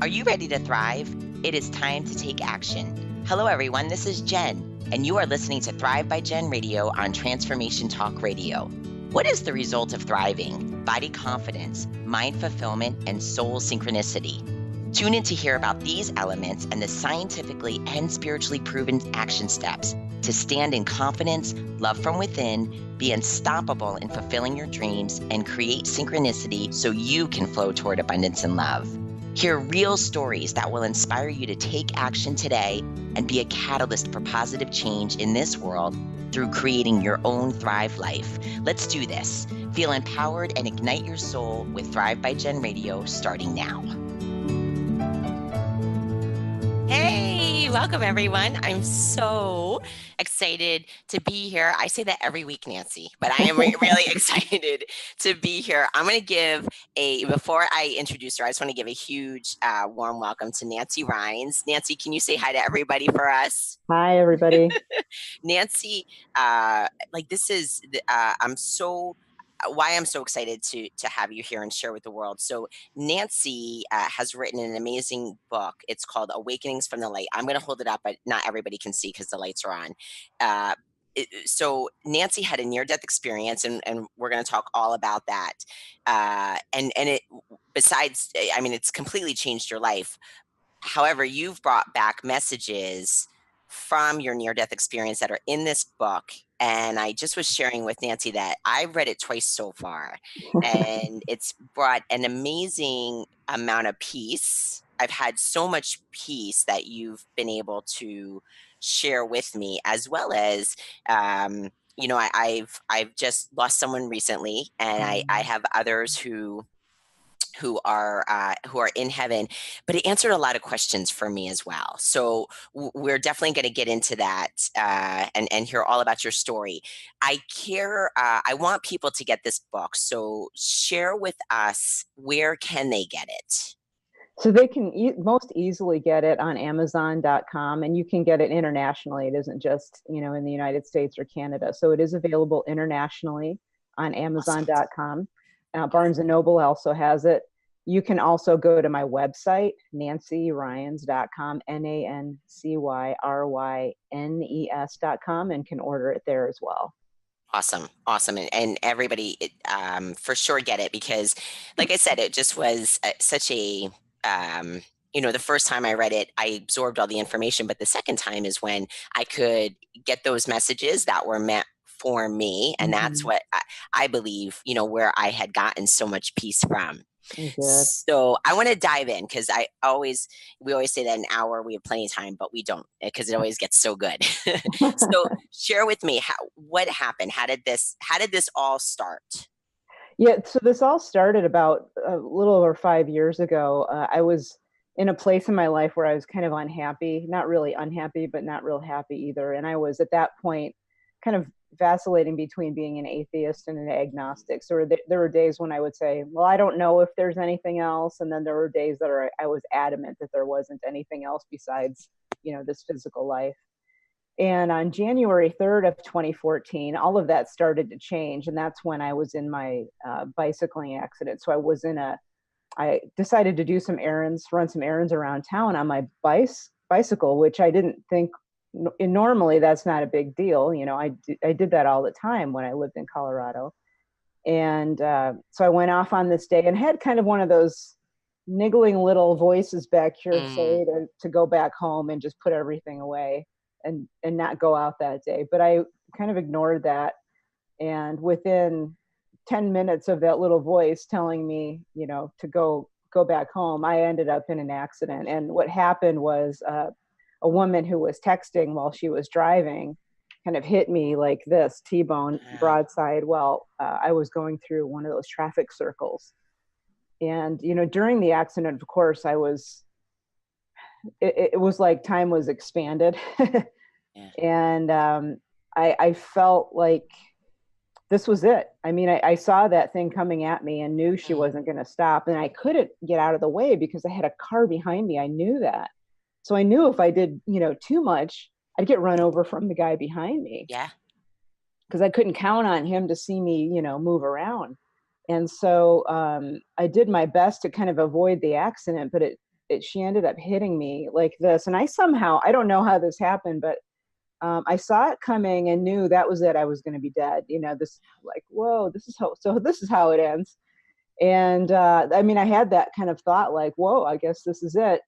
Are you ready to thrive? It is time to take action. Hello, everyone. This is Jen, and you are listening to Thrive by Jen Radio on Transformation Talk Radio. What is the result of thriving? Body confidence, mind fulfillment, and soul synchronicity. Tune in to hear about these elements and the scientifically and spiritually proven action steps to stand in confidence, love from within, be unstoppable in fulfilling your dreams, and create synchronicity so you can flow toward abundance and love. Hear real stories that will inspire you to take action today and be a catalyst for positive change in this world through creating your own Thrive life. Let's do this. Feel empowered and ignite your soul with Thrive by Jen Radio starting now. Hey, welcome everyone. I'm so excited to be here. I say that every week, Nancy, but I am really excited to be here. I'm going to give before I introduce her, I just want to give a huge warm welcome to Nancy Rynes. Nancy, can you say hi to everybody for us? Hi, everybody. Nancy, why I'm so excited to have you here and share with the world. So Nancy has written an amazing book. It's called Awakenings from the Light. I'm going to hold it up, but not everybody can see because the lights are on. So Nancy had a near-death experience, and we're going to talk all about that. And it, besides, I mean, it's completely changed your life. However, you've brought back messages from your near-death experience that are in this book. And I just was sharing with Nancy that I read it twice so far, and it's brought an amazing amount of peace. I've had so much peace that you've been able to share with me, as well as, I've just lost someone recently, and I have others who are in heaven, but it answered a lot of questions for me as well. So we're definitely going to get into that and hear all about your story. I want people to get this book. So share with us, where can they get it? So they can most easily get it on Amazon.com, and you can get it internationally. It isn't just, in the United States or Canada. So it is available internationally on Amazon.com. Barnes & Noble also has it. You can also go to my website, nancyrynes.com, NancyRynes.com, and can order it there as well. Awesome. And everybody, for sure get it, because like I said, it just was such a, the first time I read it, I absorbed all the information, but the second time is when I could get those messages that were meant for me. And that's what I believe, where I had gotten so much peace from. So I want to dive in, because we always say that an hour we have plenty of time, but we don't, because it always gets so good. So share with me what happened. How did this all start? Yeah, so this all started about a little over 5 years ago. I was in a place in my life where I was kind of unhappy, not really unhappy, but not real happy either. And I was at that point kind of vacillating between being an atheist and an agnostic. So there were days when I would say, well, I don't know if there's anything else. And then there were days that I was adamant that there wasn't anything else besides, this physical life. And on January 3rd of 2014, all of that started to change. And that's when I was in my bicycling accident. So I decided to do some errands, run some errands around town on my bicycle, which I didn't think, normally that's not a big deal. I did that all the time when I lived in Colorado. And so I went off on this day and had kind of one of those niggling little voices back here say to go back home and just put everything away and not go out that day. But I kind of ignored that. And within 10 minutes of that little voice telling me, to go back home, I ended up in an accident. And what happened was a woman who was texting while she was driving kind of hit me like this, T-bone broadside, while I was going through one of those traffic circles. And, during the accident, of course, it was like time was expanded. And I felt like this was it. I mean, I saw that thing coming at me and knew she wasn't going to stop. And I couldn't get out of the way because I had a car behind me. I knew that. So I knew if I did, too much, I'd get run over from the guy behind me. Yeah. Because I couldn't count on him to see me, move around. And so I did my best to kind of avoid the accident, but it she ended up hitting me like this. And I don't know how this happened, but I saw it coming and knew that was it. I was going to be dead. This like, whoa, this is how it ends. And I mean, I had that kind of thought like, whoa, I guess this is it.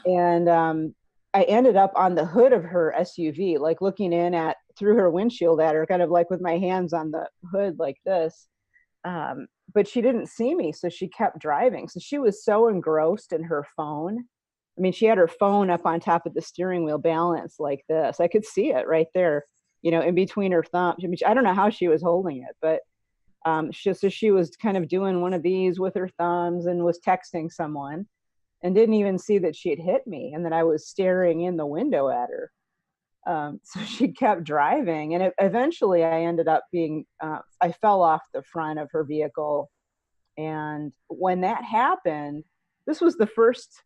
Wow. And I ended up on the hood of her SUV, like looking in at through her windshield at her, kind of like with my hands on the hood like this. But she didn't see me, so she kept driving. So she was so engrossed in her phone. I mean, she had her phone up on top of the steering wheel balanced like this. I could see it right there, in between her thumbs. I mean, I don't know how she was holding it, but she was kind of doing one of these with her thumbs and was texting someone and didn't even see that she had hit me and that I was staring in the window at her. So she kept driving, and eventually I ended up I fell off the front of her vehicle. And when that happened, this was the first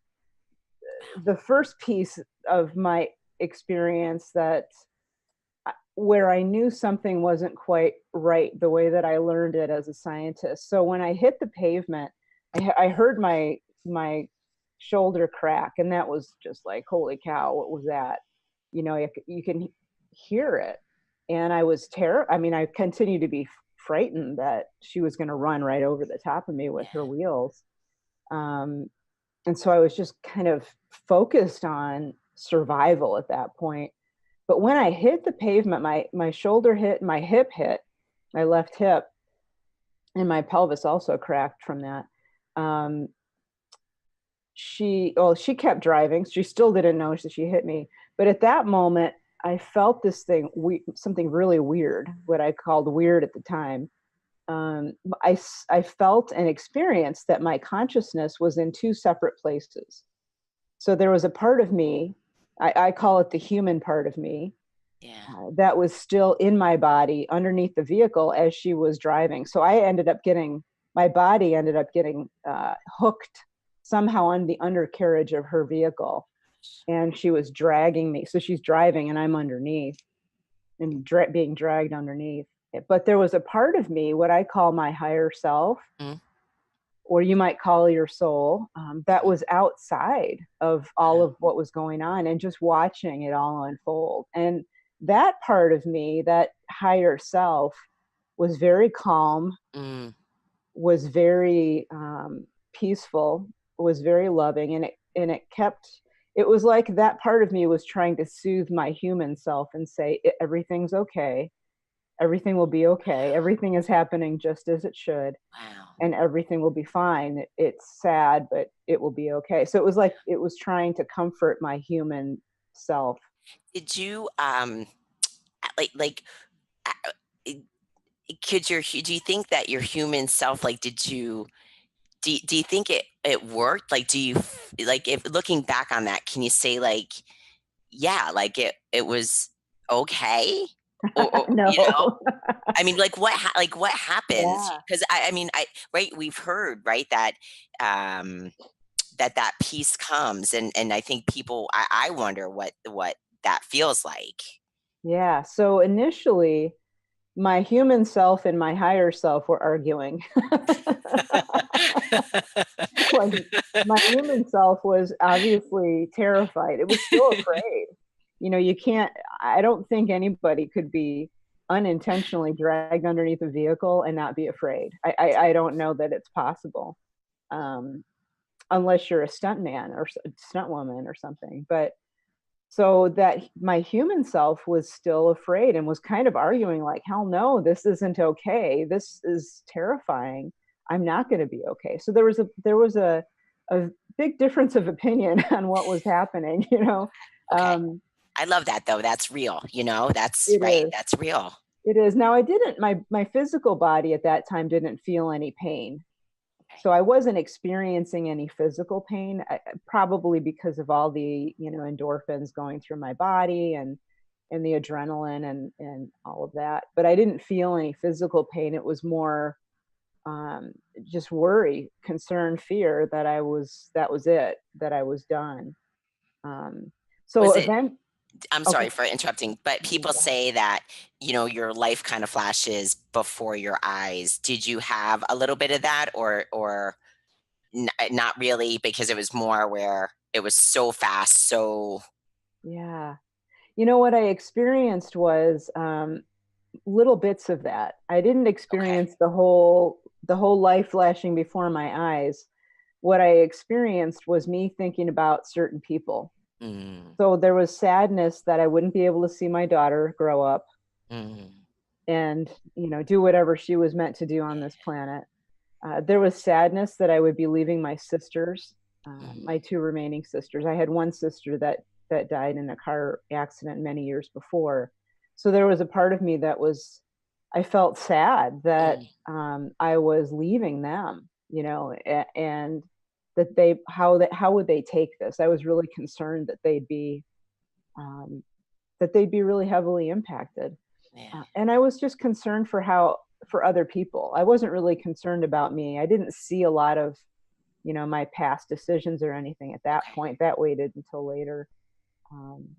piece of my experience where I knew something wasn't quite right the way that I learned it as a scientist. So when I hit the pavement, I heard my shoulder crack, and that was just like, holy cow, what was that? You can hear it. And I was I mean, I continued to be frightened that she was going to run right over the top of me with her wheels. And so I was just kind of focused on survival at that point. But when I hit the pavement, my shoulder hit, my hip hit, my left hip, and my pelvis also cracked from that. She kept driving. She still didn't know that she hit me. But at that moment, I felt this thing, something really weird, what I called weird at the time. I felt and experienced that my consciousness was in two separate places. So there was a part of me, I call it the human part of me, Yeah. that was still in my body underneath the vehicle as she was driving. So my body ended up getting hooked somehow on the undercarriage of her vehicle, and she was dragging me. So she's driving and I'm underneath and being dragged underneath. But there was a part of me, what I call my higher self, Mm. or you might call your soul, that was outside of all Wow. of what was going on and just watching it all unfold. And that part of me, that higher self, was very calm, Mm. was very peaceful, was very loving, it was like that part of me was trying to soothe my human self and say, everything's okay, everything will be okay, everything is happening just as it should, Wow. and everything will be fine. It's sad, but it will be okay. So it was like it was trying to comfort my human self. Did you like uh, do you think that your human self, like, do you think it worked? Like, like, if looking back on that, can you say like, yeah, like it was okay? Or No. I mean, like what happens? Yeah. Because I mean, right, we've heard, right, that um that peace comes, and I think I wonder what that feels like. Yeah. So initially, my human self and my higher self were arguing. Like, my human self was obviously terrified. It was still afraid. You can't, I don't think anybody could be unintentionally dragged underneath a vehicle and not be afraid. I don't know that it's possible. Um, Unless you're a stunt man or stunt woman or something. But so that my human self was still afraid and was kind of arguing like, hell no, this isn't okay, this is terrifying, I'm not going to be okay. So there was a big difference of opinion on what was happening. Okay. um I love that, though. That's real, that's it right. is That's real. it is now. I didn't my physical body at that time didn't feel any pain. Okay. So I wasn't experiencing any physical pain, probably because of all the endorphins going through my body, and the adrenaline and all of that. But I didn't feel any physical pain. It was more just worry, concern, fear that was it, that I was done. Um, so Was it event. I'm Okay. sorry for interrupting, but Mhm, people go ahead. say that, your life kind of flashes before your eyes. Did you have a little bit of that, or not really, because it was more where It was so fast. So, Yeah. You know, what I experienced was little bits of that. I didn't okay. experience the whole life flashing before my eyes. What I experienced was me thinking about certain people. Mm, So there was sadness that I wouldn't be able to see my daughter grow up mm, and, do whatever she was meant to do on this planet. There was sadness that I would be leaving my sisters, my mm, two remaining sisters. I had one sister that died in a car accident many years before. So there was a part of me that I felt sad that mm, I was leaving them, and how would they take this? I was really concerned um, that they'd be really heavily impacted. yeah. And I was just concerned for other people. I wasn't really concerned about me. I didn't see a lot of, my past decisions or anything at that Okay. point. That waited until later. Um,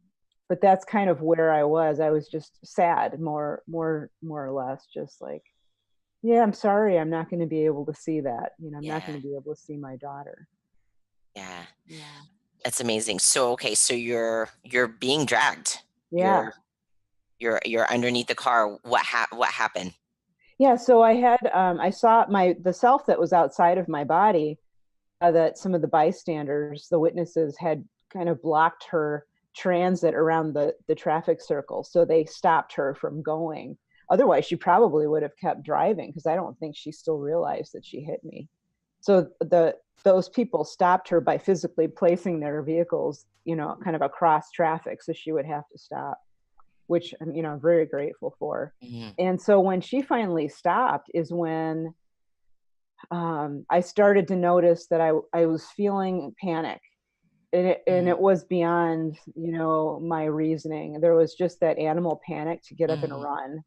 but that's kind of where I was. I was just sad, more or less, just like, yeah, I'm sorry, I'm not going to be able to see that. I'm not going Yeah. to be able to see my daughter. Yeah. Yeah. That's amazing. So, okay. So you're being dragged. Yeah. You're you're underneath the car. What happened? Yeah. So I saw the self that was outside of my body, that some of the bystanders, the witnesses, had kind of blocked her transit around the traffic circle. So they stopped her from going. Otherwise, she probably would have kept driving because I don't think she still realized that she hit me. So those people stopped her by physically placing their vehicles, kind of across traffic, so she would have to stop, which I'm very grateful for. Mm, And so when she finally stopped is when I started to notice that I was feeling panic, and it mm, was beyond, my reasoning. There was just that animal panic to get up and mm, run.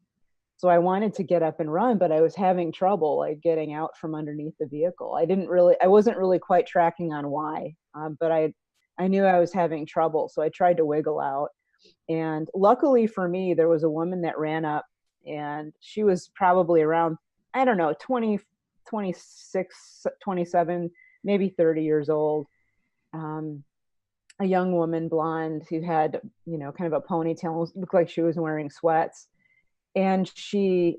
So I wanted to get up and run, but I was having trouble like getting out from underneath the vehicle. I wasn't really quite tracking on why, but I knew I was having trouble. So I tried to wiggle out. And luckily for me, there was a woman that ran up, and she was probably around, I don't know, 20, 26, 27, maybe 30 years old. Um, a young woman, blonde, who had, kind of a ponytail, looked like she was wearing sweats. And she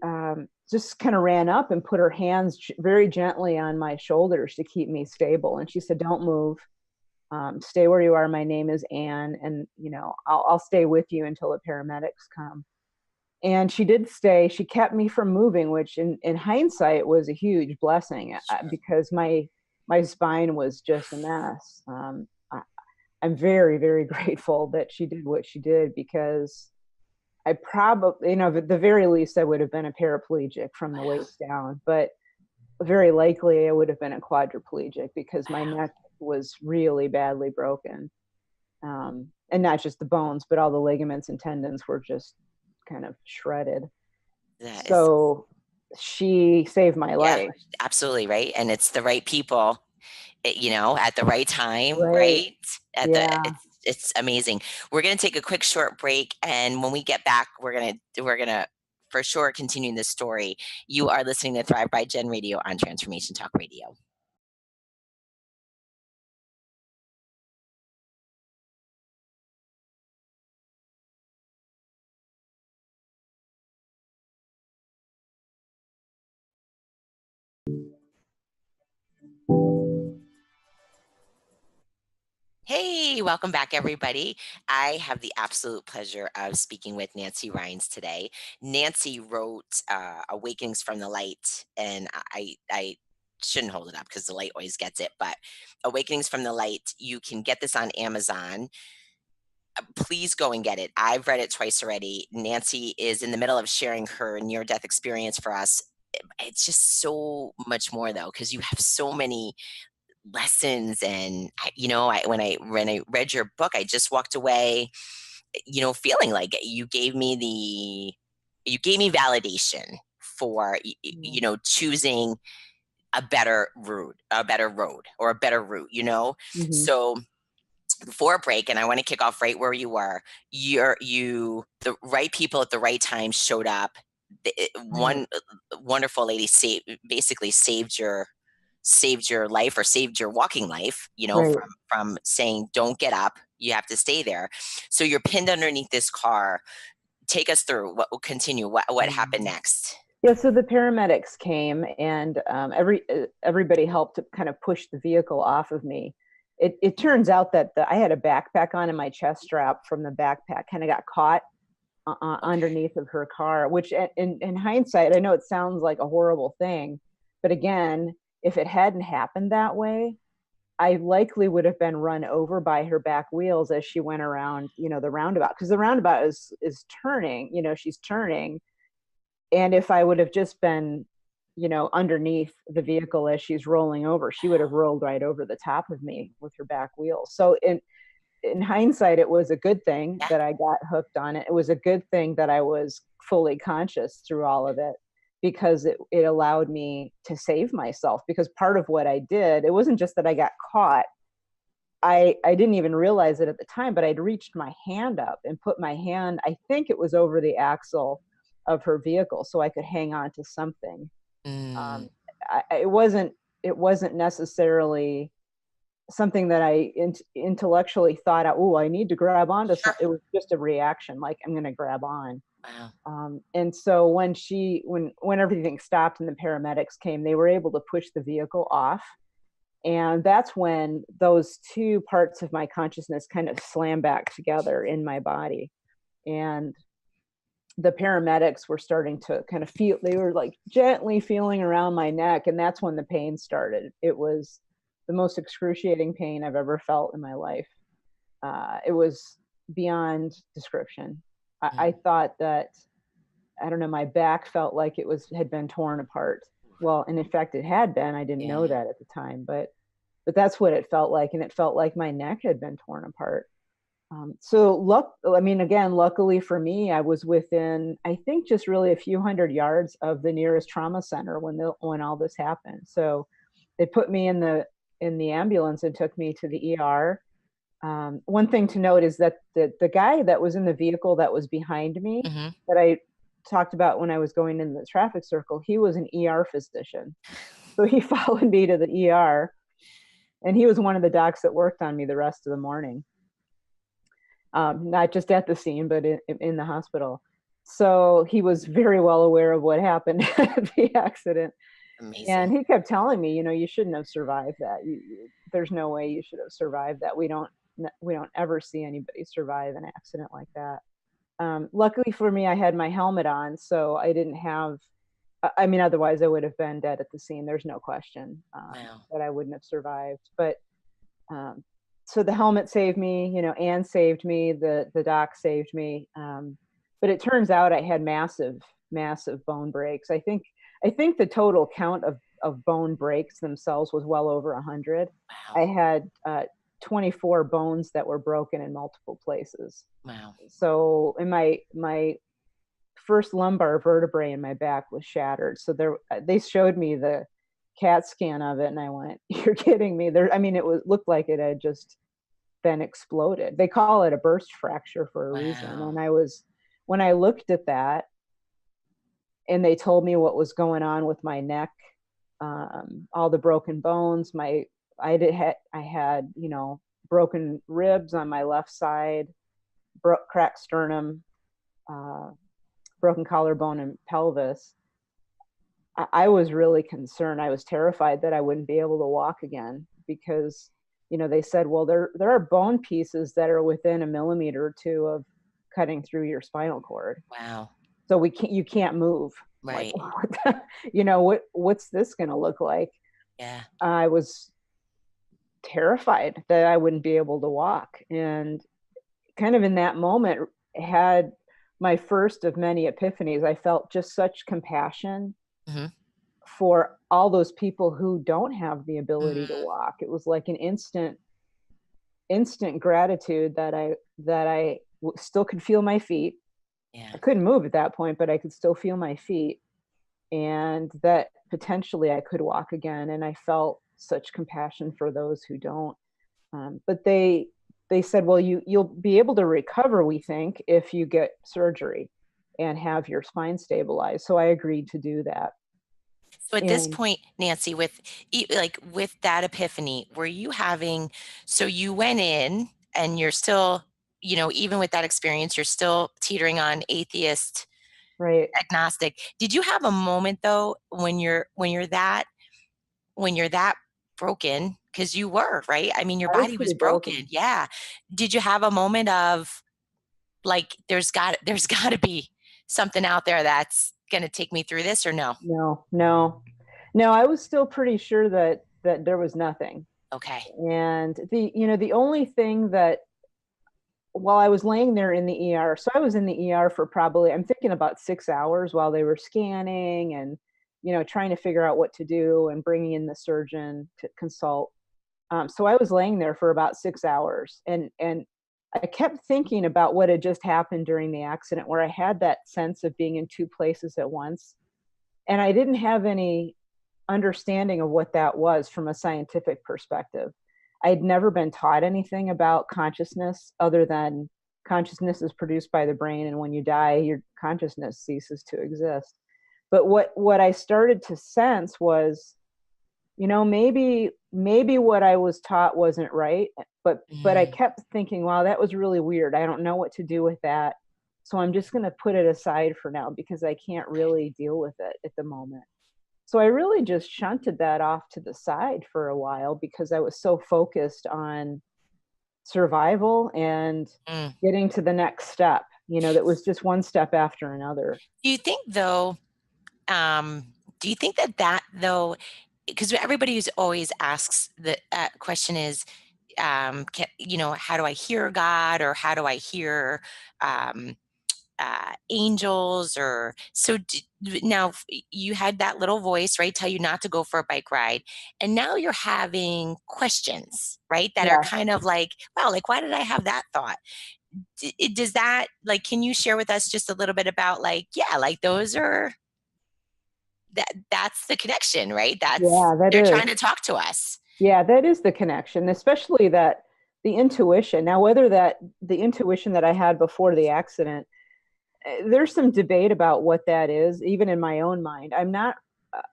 just kind of ran up and put her hands very gently on my shoulders to keep me stable. And she said, "Don't move. Stay where you are. My name is Anne, and I'll stay with you until the paramedics come." And she did stay. She kept me from moving, which in hindsight was a huge blessing, sure. because my spine was just a mess. I'm very, very grateful that she did what she did, because I probably, at the very least, I would have been a paraplegic from the Wow. waist down, but very likely I would have been a quadriplegic because my Wow. neck was really badly broken. And not just the bones, but all the ligaments and tendons were just kind of shredded. That is, So she saved my yeah, life. absolutely right. And it's the right people, at the right time, Right. right? At the Yeah. it's amazing. We're gonna take a quick short break, and when we get back, we're gonna for sure continue this story. You are listening to Thrive by Gen Radio on Transformation Talk Radio. Hey, welcome back, everybody. I have the absolute pleasure of speaking with Nancy Rynes today. Nancy wrote Awakenings from the Light, and I shouldn't hold it up because the light always gets it, but Awakenings from the Light, you can get this on Amazon. Please go and get it. I've read it twice already. Nancy is in the middle of sharing her near death experience for us. It's just so much more, though, because you have so many lessons. And when I read your book, I just walked away, feeling like you gave me validation for Yeah. choosing a better road or a better route. Hmm. So before a break, and I want to kick off right where you were. The right people at the right time showed up. Right. One wonderful lady basically saved your saved your life or saved your walking life, Right. from saying, don't get up, you have to stay there. So you're pinned underneath this car. Take us through what will continue. What happened next? Yeah, so the paramedics came, and everybody helped to kind of push the vehicle off of me. It turns out that I had a backpack on, and my chest strap from the backpack kind of got caught Okay. underneath of her car. Which, in hindsight, I know it sounds like a horrible thing, but again, if it hadn't happened that way, I likely would have been run over by her back wheels as she went around, the roundabout, because the roundabout is turning. She's turning, and if I would have just been, underneath the vehicle as she's rolling over, she would have rolled right over the top of me with her back wheels. So in hindsight, it was a good thing Yeah. that I got hooked on it. It was a good thing that I was fully conscious through all of it, because it allowed me to save myself. Because part of what I did, it wasn't just that I got caught. I didn't even realize it at the time, but I'd reached my hand up and put my hand, I think it was over the axle of her vehicle, so I could hang on to something. Mm, Um, it wasn't necessarily something that I intellectually thought out. Oh, I need to grab onto sure. something. It was just a reaction, like I'm going to grab on. Wow. And so when everything stopped and the paramedics came, they were able to push the vehicle off, and that's when those two parts of my consciousness kind of slam back together in my body. And the paramedics were starting to kind of feel, they were like gently feeling around my neck. And that's when the pain started. It was the most excruciating pain I've ever felt in my life. It was beyond description. I Mm, thought that, I don't know, my back felt like had been torn apart. Well, and in fact, it had been. I didn't know yeah. that at the time, but that's what it felt like, and it felt like my neck had been torn apart. I mean, again, luckily for me, I was within, I think, just really a few hundred yards of the nearest trauma center when all this happened. So they put me in the ambulance and took me to the ER. One thing to note is that the guy that was in the vehicle that was behind me, Hmm. that I talked about when I was going in the traffic circle, he was an ER physician. So he followed me to the ER, and he was one of the docs that worked on me the rest of the morning, not just at the scene, but in the hospital. So he was very well aware of what happened at the accident. And Amazing. he kept telling me, you shouldn't have survived that. There's no way you should have survived that. We don't ever see anybody survive an accident like that. Luckily for me, I had my helmet on, so I didn't have. I mean, otherwise I would have been dead at the scene. There's no question Wow. that I wouldn't have survived. But um, so the helmet saved me. Anne saved me. The doc saved me. But it turns out I had massive bone breaks. I think the total count of bone breaks themselves was well over 100. Wow. I had 24 bones that were broken in multiple places. Wow. So in my first lumbar vertebrae in my back was shattered. So they showed me the CAT scan of it, and I went, "You're kidding me!" I mean, looked like it had just been exploded. They call it a burst fracture for a reason. Wow. And when I looked at that, and they told me what was going on with my neck, all the broken bones, I had broken ribs on my left side, cracked sternum, uh, broken collarbone and pelvis. I was really concerned. I was terrified that I wouldn't be able to walk again, because they said, well, there are bone pieces that are within a millimeter or two of cutting through your spinal cord. Wow. So you can't move. Like, Right. what's this going to look like? Yeah. I was terrified that I wouldn't be able to walk, and kind of in that moment had my first of many epiphanies. I felt just such compassion Hmm. for all those people who don't have the ability to Mm, walk. It was like an instant gratitude that I still could feel my feet. yeah. I couldn't move at that point, but I could still feel my feet, and that potentially I could walk again. And I felt such compassion for those who don't. But they said, well, you'll be able to recover, we think, if you get surgery and have your spine stabilized. So I agreed to do that. So at this And point, Nancy, with like with that epiphany, were you having, so you went in and you're still, even with that experience, you're still teetering on atheist, right, agnostic. Did you have a moment though when you're that broken? Because you were, right? I mean, your I was body was pretty broken. broken. Yeah. Did you have a moment of like, there's got to be something out there that's going to take me through this, or no? No, no, no. I was still pretty sure that there was nothing. Okay. And the only thing that, while I was laying there in the ER, so I was in the ER for probably, I'm thinking about 6 hours while they were scanning and, trying to figure out what to do and bringing in the surgeon to consult. So I was laying there for about 6 hours, and I kept thinking about what had just happened during the accident, where I had that sense of being in two places at once, and I didn't have any understanding of what that was from a scientific perspective. I'd never been taught anything about consciousness other than consciousness is produced by the brain, and when you die, your consciousness ceases to exist. But what I started to sense was, maybe what I was taught wasn't right, but I Mm, kept thinking, wow, that was really weird. I don't know what to do with that. So I'm just going to put it aside for now because I can't okay. really deal with it at the moment. So I really just shunted that off to the side for a while because I was so focused on survival and Mm. getting to the next step, that was just one step after another. Do you think though, um, do you think that though, because everybody who's always asks the question is, how do I hear God, or how do I hear um, angels, or so now you had that little voice, right, tell you not to go for a bike ride, and now you're having questions, right, that are Yeah. kind of like, wow, like, why did I have that thought? Does that, like, can you share with us just a little bit about, like, yeah, like those are, that's the connection, right? That's, Yeah, that they're is. trying to talk to us. Yeah, that is the connection, especially that the intuition. Now, whether that the intuition that I had before the accident, there's some debate about what that is, even in my own mind. I'm not,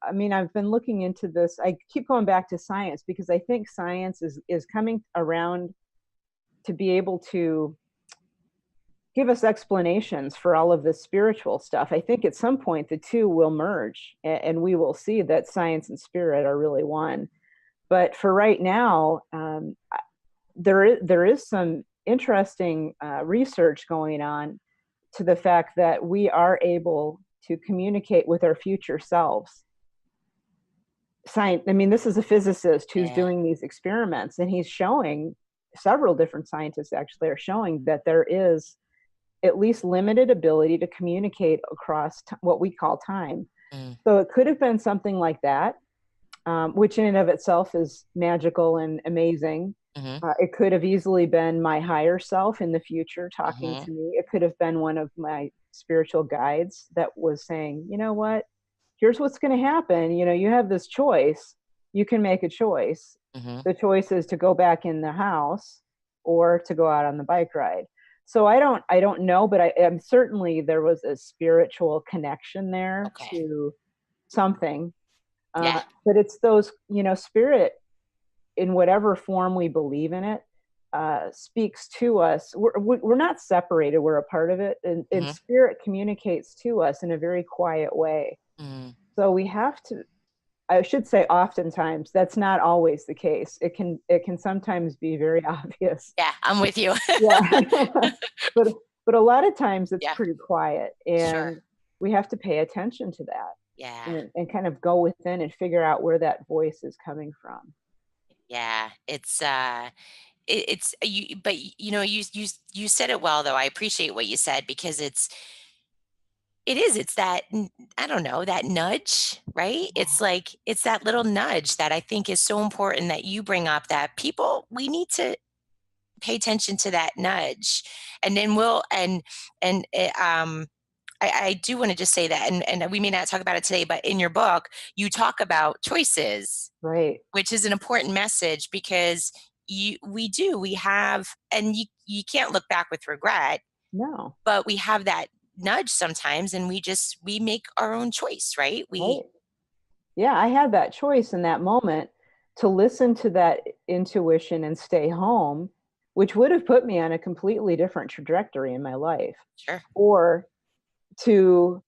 I mean, I've been looking into this. I keep going back to science because I think science is coming around to be able to give us explanations for all of this spiritual stuff. I think at some point the two will merge and we will see that science and spirit are really one. But for right now, there is some interesting research going on to the fact that we are able to communicate with our future selves. Science, I mean, this is a physicist who's Yeah. doing these experiments, and he's showing, several different scientists actually are showing that there is at least limited ability to communicate across what we call time. Mm, So it could have been something like that, which in and of itself is magical and amazing. mm-hmm, It could have easily been my higher self in the future talking mm-hmm, to me. It could have been one of my spiritual guides that was saying, you know what, here's what's going to happen. You have this choice. You can make a choice. mm-hmm. The choice is to go back in the house or to go out on the bike ride. So I don't know, but I am certainly there was a spiritual connection there Okay. to something. Yeah. But it's those, spirit in whatever form we believe in it, speaks to us. We're not separated, we're a part of it. And Mm-hmm, spirit communicates to us in a very quiet way. mm, So we have to, I should say oftentimes, that's not always the case. It can sometimes be very obvious. yeah, I'm with you. Yeah. but but a lot of times it's Yeah. pretty quiet, Sure. and we have to pay attention to that Yeah. and kind of go within and figure out where that voice is coming from. Yeah. It's you, but you said it well though. I appreciate what you said, because it's that I don't know, that nudge, right? It's like, it's that little nudge that I think is so important that you bring up, that people, we need to pay attention to that nudge. And then I do want to just say that, and we may not talk about it today, but in your book, you talk about choices, Right. which is an important message, because we have, and you can't look back with regret, No. but we have that nudge sometimes, and we make our own choice, right? We Right. Yeah, I had that choice in that moment to listen to that intuition and stay home, which would have put me on a completely different trajectory in my life, Sure. or to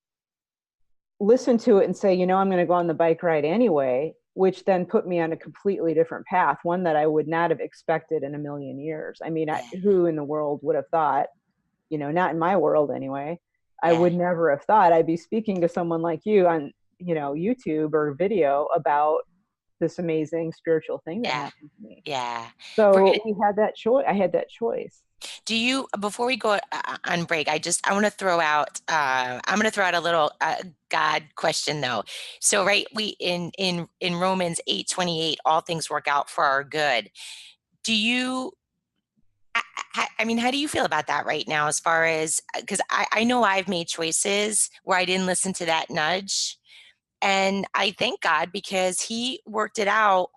listen to it and say, I'm going to go on the bike ride anyway, which then put me on a completely different path, one that I would not have expected in a million years. I mean, Yeah. who in the world would have thought, not in my world anyway. I Yeah. would never have thought I'd be speaking to someone like you on, YouTube or video about this amazing spiritual thing that Yeah. happened to me. Yeah. We're So gonna we had that choice. I had that choice. do you before we go on break, I want to throw out I'm going to throw out a little God question though. So right, we in Romans 8:28, all things work out for our good. Do you I mean, how do you feel about that right now as far as because I know I've made choices where I didn't listen to that nudge. And I thank God because he worked it out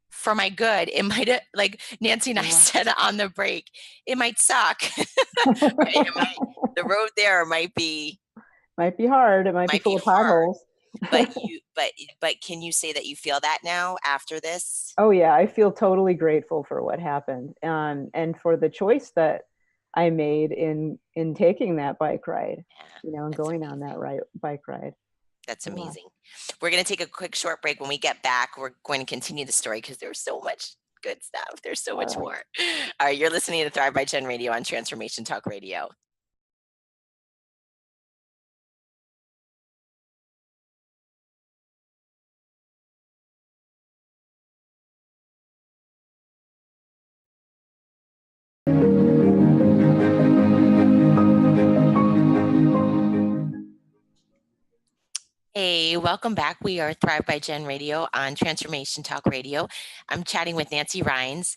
for my good. It might have, like Nancy and I Yeah. said on the break, it might suck. The road there Might be hard. It might be might be full of hard. potholes. But can you say that you feel that now after this? Oh yeah, I feel totally grateful for what happened, and for the choice that I made in taking that bike ride, Yeah, and that's going on amazing. that bike ride. That's Yeah. amazing. We're going to take a quick short break. When we get back, we're going to continue the story because there's so much good stuff. There's so much Uh, more. All right, you're listening to Thrive by Gen Radio on Transformation Talk Radio. Hey, welcome back. We are Thrive by Gen Radio on Transformation Talk Radio. I'm chatting with Nancy Rynes.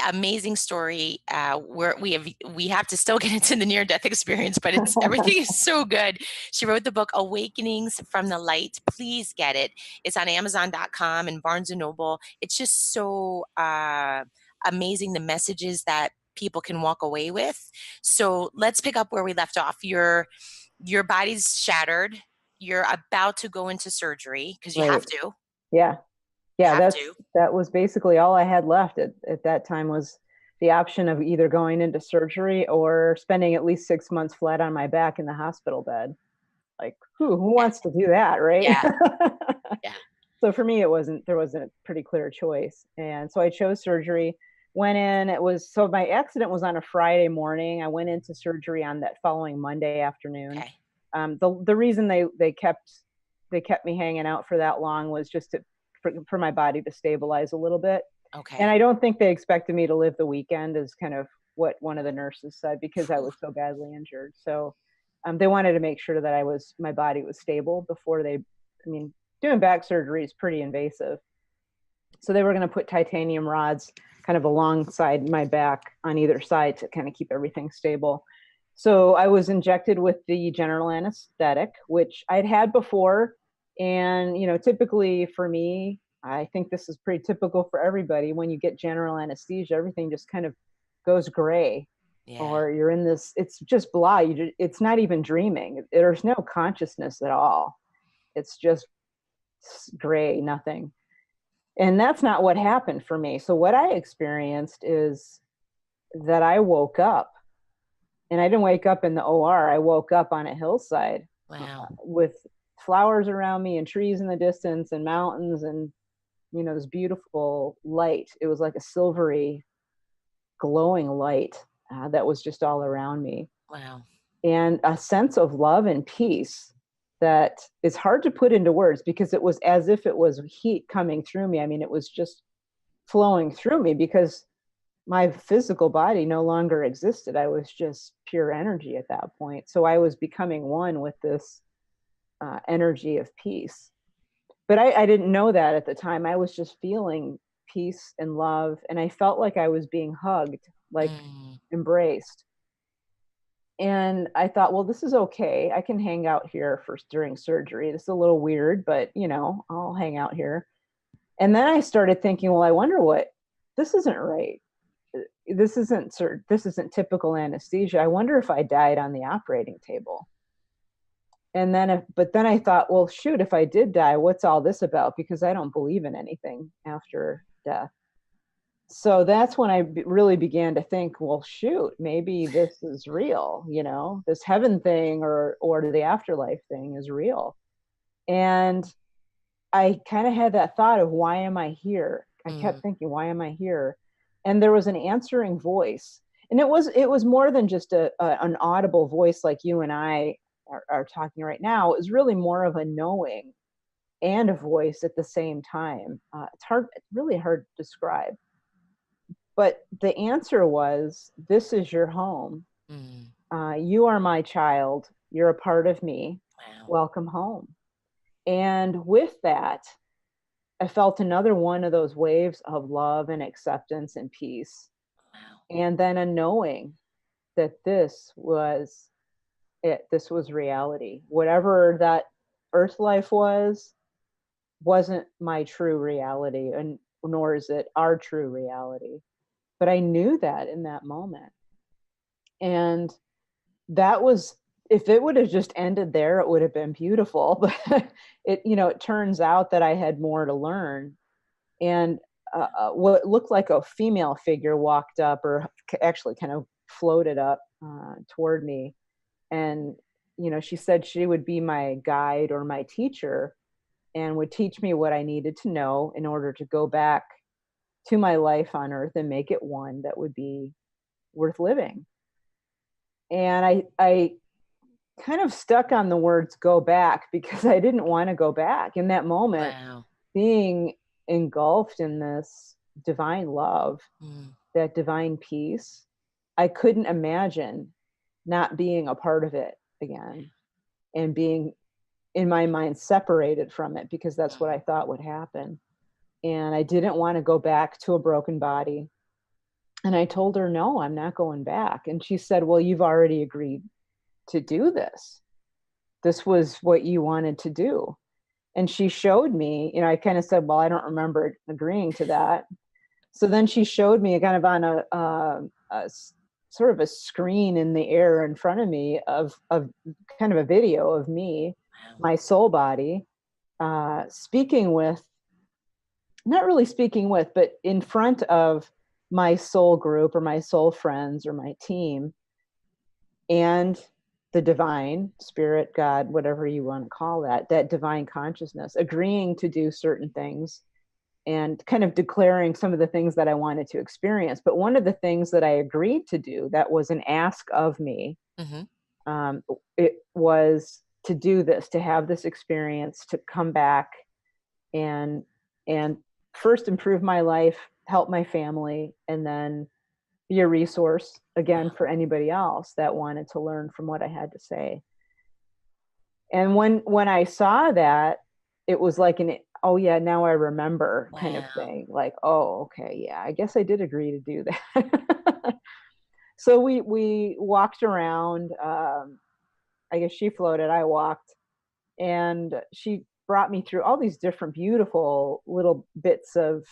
Amazing story. We have to still get into the near death experience, but it's everything is so good. She wrote the book Awakenings from the Light. Please get it. It's on Amazon.com and Barnes and Noble. It's just so amazing, the messages that people can walk away with. So let's pick up where we left off. Your body's shattered. You're about to go into surgery because you right. have to. Yeah. You Yeah. have to. That was basically all I had left at that time, was the option of either going into surgery or spending at least 6 months flat on my back in the hospital bed. Like, who Yeah. wants to do that, right? Yeah. Yeah. So for me, there wasn't a pretty clear choice. And so I chose surgery, went in. So my accident was on a Friday morning. I went into surgery on that following Monday afternoon. Okay. The reason they kept me hanging out for that long was just for my body to stabilize a little bit. And Okay. I don't think they expected me to live the weekend, is kind of what one of the nurses said, because I Whew. was so badly injured. So they wanted to make sure that my body was stable before I mean, doing back surgery is pretty invasive. So they were going to put titanium rods kind of alongside my back on either side to kind of keep everything stable. So I was injected with the general anesthetic, which I'd had before. And, typically for me, I think this is pretty typical for everybody. When you get general anesthesia, everything just kind of goes gray, Yeah. or you're in this, it's just blah. It's not even dreaming. There's no consciousness at all. It's just gray, nothing. And that's not what happened for me. So what I experienced is that I woke up, and I didn't wake up in the OR. I woke up on a hillside Wow. with flowers around me and trees in the distance and mountains, and, this beautiful light. It was like a silvery glowing light that was just all around me, Wow. and a sense of love and peace that is hard to put into words, because it was as if it was heat coming through me. I mean, it was just flowing through me, because my physical body no longer existed. I was just pure energy at that point. So I was becoming one with this energy of peace. But I didn't know that at the time. I was just feeling peace and love. And I felt like I was being hugged, like Mm. embraced. And I thought, well, this is okay. I can hang out here during surgery. This is a little weird, but I'll hang out here. And then I started thinking, well, I wonder this isn't right. This isn't typical anesthesia. I wonder if I died on the operating table. And then, but then I thought, well, shoot, if I did die, what's all this about? Because I don't believe in anything after death. So that's when I really began to think, well, shoot, maybe this is real, this heaven thing or the afterlife thing is real. And I kind of had that thought of, why am I here? I kept thinking, why am I here? And there was an answering voice. And it was more than just an audible voice like you and I are talking right now. It was really more of a knowing and a voice at the same time. It's really hard to describe. But the answer was, this is your home. You are my child. You're a part of me. Wow. Welcome home. And with that, I felt another one of those waves of love and acceptance and peace. Wow. And then a knowing that this was it. This was reality. Whatever that earth life wasn't my true reality, and nor is it our true reality. But I knew that in that moment. And that was, if it would have just ended there, it would have been beautiful. But it turns out that I had more to learn. And what looked like a female figure walked up, or actually kind of floated up toward me. And, she said she would be my guide or my teacher and would teach me what I needed to know in order to go back to my life on earth and make it one that would be worth living. And I kind of stuck on the words "go back" because I didn't want to go back in that moment. Wow. Being engulfed in this divine love, that divine peace, I couldn't imagine not being a part of it again and being, in my mind, separated from it, because that's what I thought would happen. And I didn't want to go back to a broken body. And I told her, no, I'm not going back. And she said, well, you've already agreed to do this. This was what you wanted to do. And she showed me, I kind of said, well, I don't remember agreeing to that. So then she showed me kind of on a sort of a screen in the air in front of me of kind of a video of me, my soul body, speaking with, not really speaking with, but in front of my soul group or my soul friends or my team, and the divine spirit, God, whatever you want to call that divine consciousness, agreeing to do certain things and kind of declaring some of the things that I wanted to experience. But one of the things that I agreed to do that was an ask of me, it was to do this, to have this experience, to come back and first improve my life, help my family, and then be a resource again for anybody else that wanted to learn from what I had to say. And when I saw that, it was like oh yeah, now I remember kind of thing. Like, oh, okay, yeah, I guess I did agree to do that. So we walked around. I guess she floated, I walked, and she brought me through all these different beautiful little bits of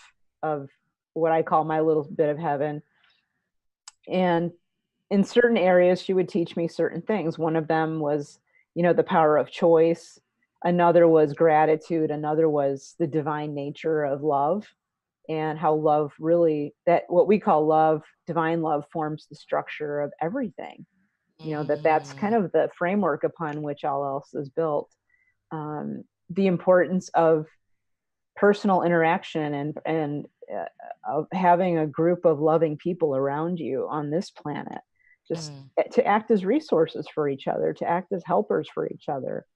what I call my little bit of heaven. And in certain areas, she would teach me certain things. One of them was, the power of choice. Another was gratitude. Another was the divine nature of love, and how love really, that what we call love, divine love, forms the structure of everything. That's kind of the framework upon which all else is built. The importance of personal interaction and of having a group of loving people around you on this planet, just to act as resources for each other, to act as helpers for each other.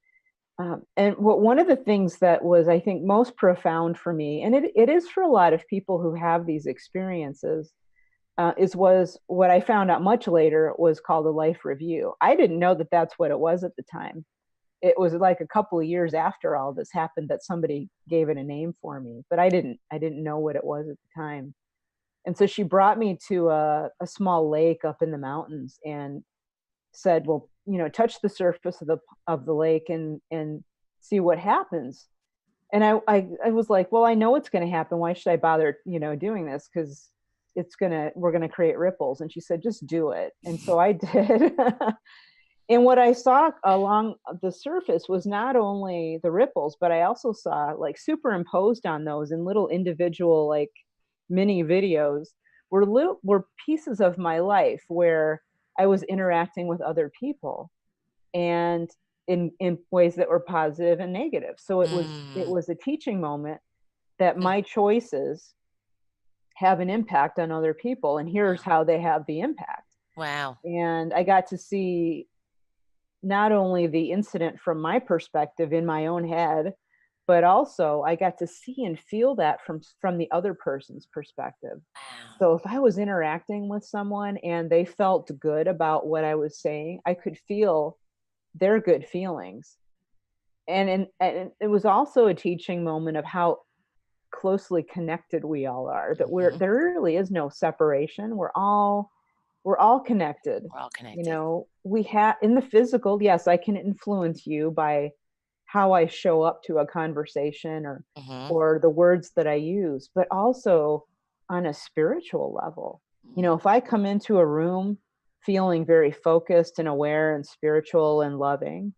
And one of the things that was, I think, most profound for me, and it is for a lot of people who have these experiences, was what I found out much later was called a life review. I didn't know that that's what it was at the time. It was like a couple of years after all this happened that somebody gave it a name for me, but I didn't know what it was at the time. And so she brought me to a small lake up in the mountains and said, well, touch the surface of the lake and see what happens. And I was like, well, I know it's going to happen. Why should I bother, doing this? Because we're going to create ripples. And she said, just do it. And so I did. And what I saw along the surface was not only the ripples, but I also saw like superimposed on those in little individual like mini videos were pieces of my life where I was interacting with other people and in ways that were positive and negative. So it Mm. was a teaching moment that my choices have an impact on other people, and here's how they have the impact. Wow. And I got to see not only the incident from my perspective in my own head, but also I got to see and feel that from the other person's perspective. Wow. So if I was interacting with someone and they felt good about what I was saying, I could feel their good feelings. And it was also a teaching moment of how closely connected we all are, that Mhm. there really is no separation. We're all connected. We're all You connected. know, we have in the physical, yes, I can influence you by how I show up to a conversation Mhm. or the words that I use, but also on a spiritual level. You know, Mhm. if I come into a room feeling very focused and aware and spiritual and loving,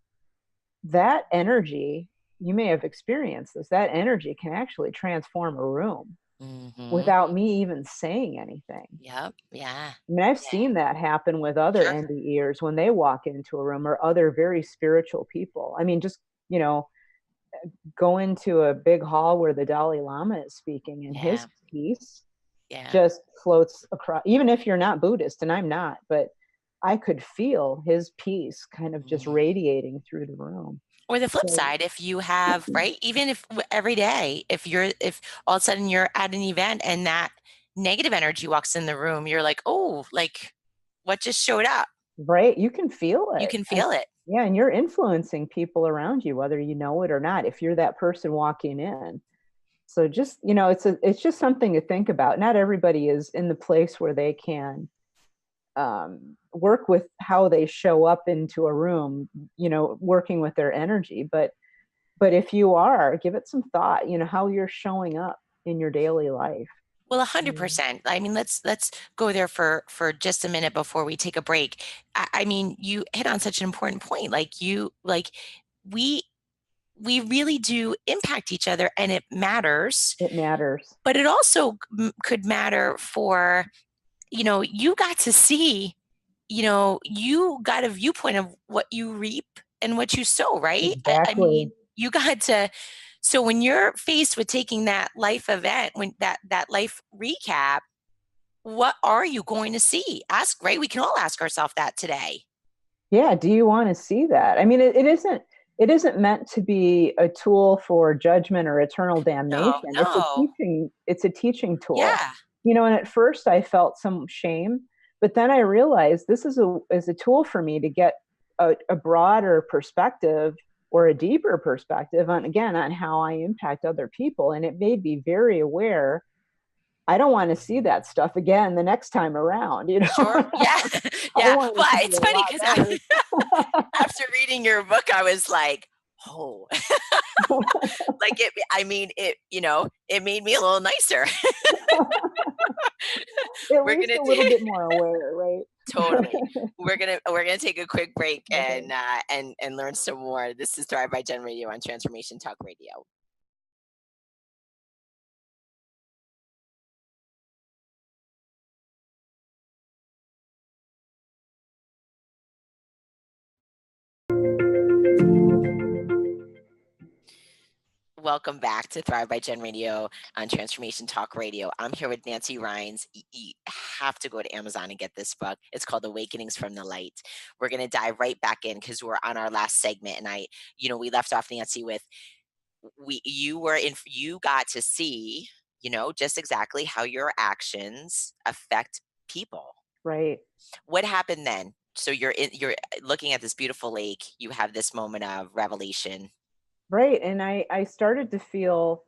that energy, you may have experienced this, that energy can actually transform a room Mhm. without me even saying anything. Yep. Yeah. I mean, I've Yeah. seen that happen with other Sure. NDErs when they walk into a room or other very spiritual people. I mean, just, you know, go into a big hall where the Dalai Lama is speaking and Yeah. his peace Yeah. just floats across, even if you're not Buddhist, and I'm not, but I could feel his peace kind of just Mhm. radiating through the room. Or the flip So, side, if you have, right, even if every day, if all of a sudden you're at an event and that negative energy walks in the room, you're like, oh, like what just showed up? right, you can feel You it. can And feel it. yeah, and you're influencing people around you, whether you know it or not, if you're that person walking in. So just, you know, it's just something to think about. Not everybody is in the place where they can work with how they show up into a room, you know, working with their energy. But if you are, give it some thought, you know, how you're showing up in your daily life. Well, Mm. 100%. I mean, let's go there for just a minute before we take a break. I mean, you hit on such an important point. We we really do impact each other, and it matters. It matters. But it also could matter for, you got to see, you got a viewpoint of what you reap and what you sow, right? I Exactly. mean, you got to. So when you're faced with taking that life event, when that life recap, what are you going to see? Ask, right? We can all ask ourselves that today. Yeah, do you want to see that? I mean, it isn't meant to be a tool for judgment or eternal No, damnation. no. It's a teaching tool. Yeah. You know, and at first I felt some shame, but then I realized this is a tool for me to get a broader perspective or a deeper perspective on, again, on how I impact other people, and it made me very aware. I don't want to see that stuff again the next time around, you know. Sure. Yeah. I Yeah. want Well, it to be it's a funny lot because better. after reading your book, I was like, oh, like I mean, it made me a little nicer. At We're least going a little to bit more aware, right? totally. We're gonna take a quick break Okay. and learn some more. This is Thrive by Gen Radio on Transformation Talk Radio. Welcome back to Thrive by Gen Radio on Transformation Talk Radio. I'm here with Nancy Rynes. You have to go to Amazon and get this book. It's called Awakenings from the Light. We're going to dive right back in because we're on our last segment, and we left off, Nancy, with you got to see, just exactly how your actions affect people. Right. What happened then? So you're looking at this beautiful lake. You have this moment of revelation. Right. And I started to feel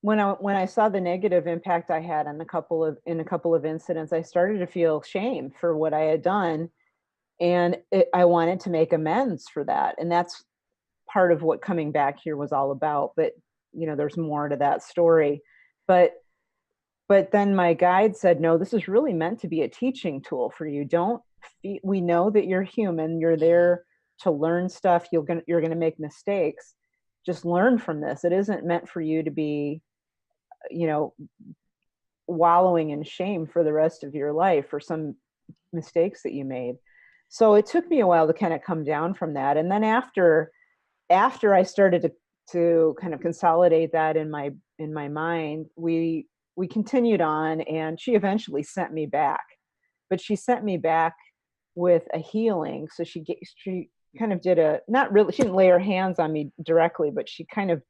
when I saw the negative impact I had on a couple of incidents, I started to feel shame for what I had done. And I wanted to make amends for that. And that's part of what coming back here was all about. But, you know, there's more to that story. But But then my guide said, "No, this is really meant to be a teaching tool for you. Don't we know that you're human. You're there. to learn stuff. You're going to make mistakes. Just learn from this. It isn't meant for you to be, you know, wallowing in shame for the rest of your life for some mistakes that you made. So it took me a while to kind of come down from that. And then after I started to kind of consolidate that in my mind, we continued on, and she eventually sent me back. But she sent me back with a healing. So she kind of did a, not really, she didn't lay her hands on me directly, but she kind of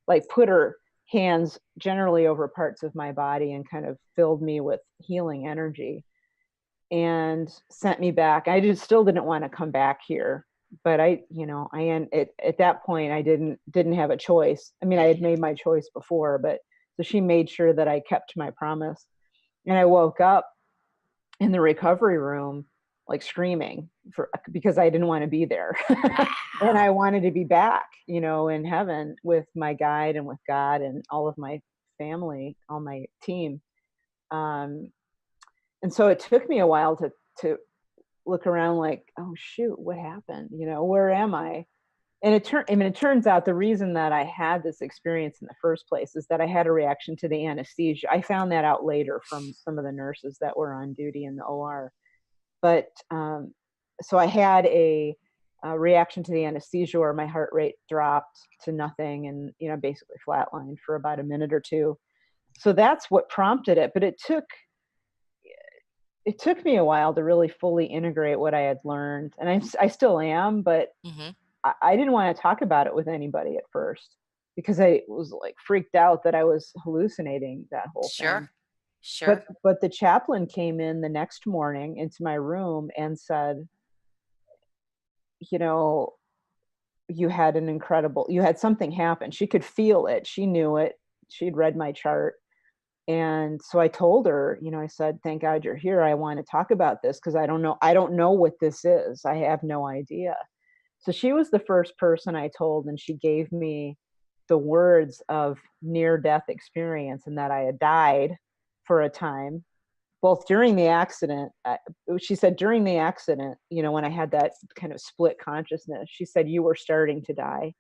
like put her hands generally over parts of my body and kind of filled me with healing energy and sent me back. I just still didn't want to come back here, but at that point I didn't have a choice. I mean, I had made my choice before, but so she made sure that I kept my promise. And I woke up in the recovery room like screaming because I didn't want to be there. And I wanted to be back, in heaven with my guide and with God and all of my family, all my team. And so it took me a while to look around like, oh shoot, what happened? Where am I? And it turns out the reason that I had this experience in the first place is that I had a reaction to the anesthesia. I found that out later from some of the nurses that were on duty in the OR. But so I had a reaction to the anesthesia where my heart rate dropped to nothing and, basically flatlined for about a minute or two. So that's what prompted it. But it took me a while to really fully integrate what I had learned. And I still am, but Mm-hmm. I didn't want to talk about it with anybody at first because I was like freaked out that I was hallucinating that whole thing. Sure. But the chaplain came in the next morning into my room and said, you had something happen. She could feel it. She knew it. She'd read my chart. And so I told her, I said, thank God you're here. I want to talk about this because I don't know what this is. I have no idea. So she was the first person I told, and she gave me the words of near-death experience and that I had died for a time, both during the accident. She said during the accident, when I had that kind of split consciousness, she said you were starting to die.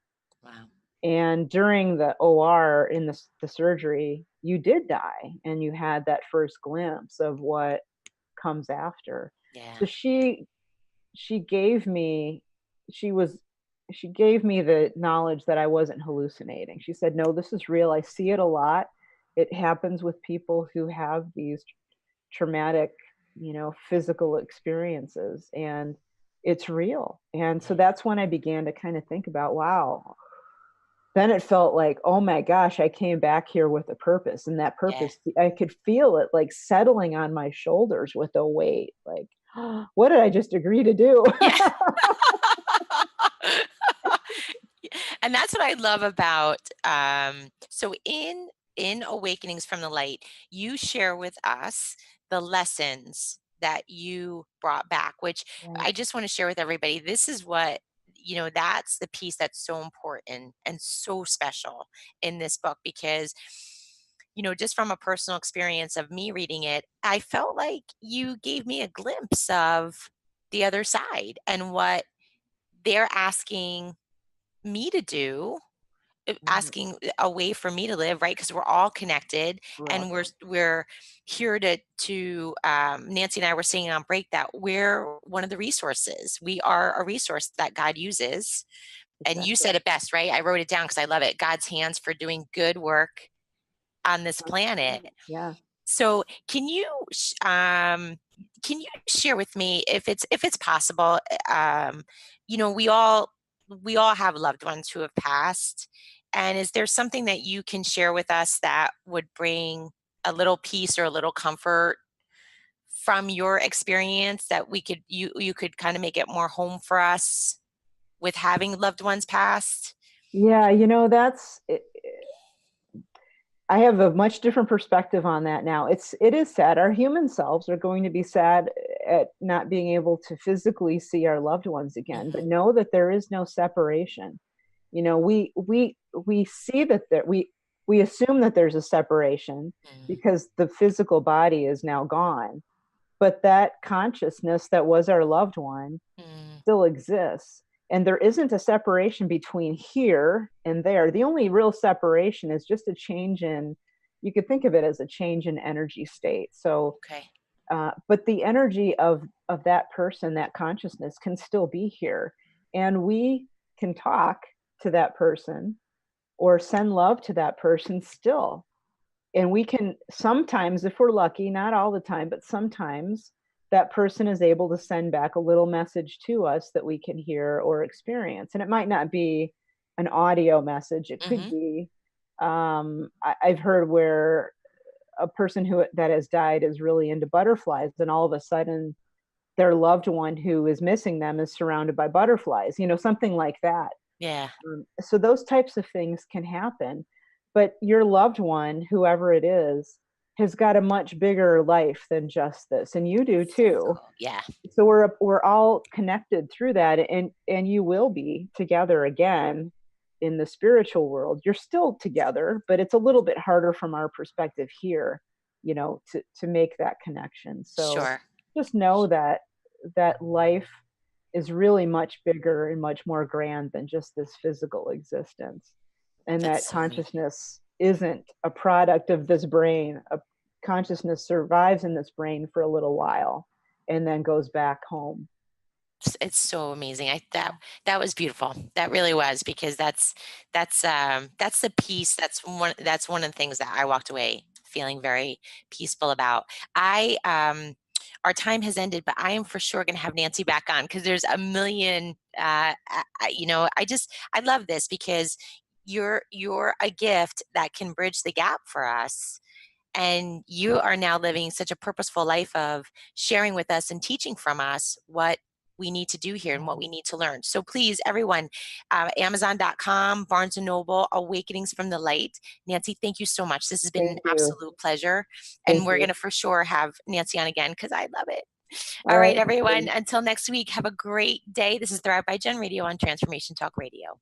Wow. And during the OR in the surgery, you did die, and you had that first glimpse of what comes after. Yeah. So she gave me she gave me the knowledge that I wasn't hallucinating. She said, no, this is real. I see it a lot. It happens with people who have these traumatic, physical experiences, and it's real. And so that's when I began to kind of think about, wow. Then it felt like, oh my gosh, I came back here with a purpose. And that purpose, I could feel it like settling on my shoulders with a weight. Like, what did I just agree to do? Yeah. And that's what I love about so in Awakenings from the Light, you share with us the lessons that you brought back, which Right. I just want to share with everybody. This is what, that's the piece that's so important and so special in this book because, just from a personal experience of me reading it, I felt like you gave me a glimpse of the other side and what they're asking me to do, Right. asking a way for me to live, right? Because we're all connected, We're all and we're here to Nancy and I were saying on break that we're one of the resources. We are a resource that God uses, and you exactly. said it best, right? I wrote it down because I love it. God's hands for doing good work on this planet. Yeah. So can you share with me if it's possible? We all have loved ones who have passed, and is there something that you can share with us that would bring a little peace or a little comfort from your experience that you could kind of make it more home for us with having loved ones passed? Yeah. I have a much different perspective on that now. It is sad. Our human selves are going to be sad at not being able to physically see our loved ones again, but Mhm. know that there is no separation. We see that we assume that there's a separation Mm, because the physical body is now gone, but that consciousness that was our loved one mm, still exists. And there isn't a separation between here and there. The only real separation is just a change in, you could think of it as a change in energy state. So, Okay. but the energy of that person, that consciousness, can still be here, and we can talk to that person or send love to that person still. And we can sometimes, if we're lucky, not all the time, but sometimes that person is able to send back a little message to us that we can hear or experience. And it might not be an audio message, it could Mm-hmm. be, I've heard where a person who that has died is really into butterflies, and all of a sudden their loved one who is missing them is surrounded by butterflies, something like that. Yeah. So those types of things can happen, but your loved one, whoever it is, has got a much bigger life than just this, and you do So too. cool. Yeah. So we're all connected through that, and you will be together again in the spiritual world. You're still together, but it's a little bit harder from our perspective here, to make that connection. So Sure. just know that life is really much bigger and much more grand than just this physical existence, and That's that so amazing. consciousness isn't a product of this brain. A consciousness survives in this brain for a little while and then goes back home. It's so amazing. That was beautiful. That really was, because that's the piece. That's one of the things that I walked away feeling very peaceful about. I Our time has ended, but I am for sure going to have Nancy back on, because there's a million. I love this, because you're a gift that can bridge the gap for us, and you are now living such a purposeful life of sharing with us and teaching from us what we need to do here and what we need to learn. So please, everyone, Amazon.com, Barnes and Noble, Awakenings from the Light. Nancy, thank you so much. This has been an Thank you. absolute pleasure. And Thank we're going you. to for sure have Nancy on again, because I love it. All All right, right. everyone. Until next week, have a great day. This is Thrive by Gen Radio on Transformation Talk Radio.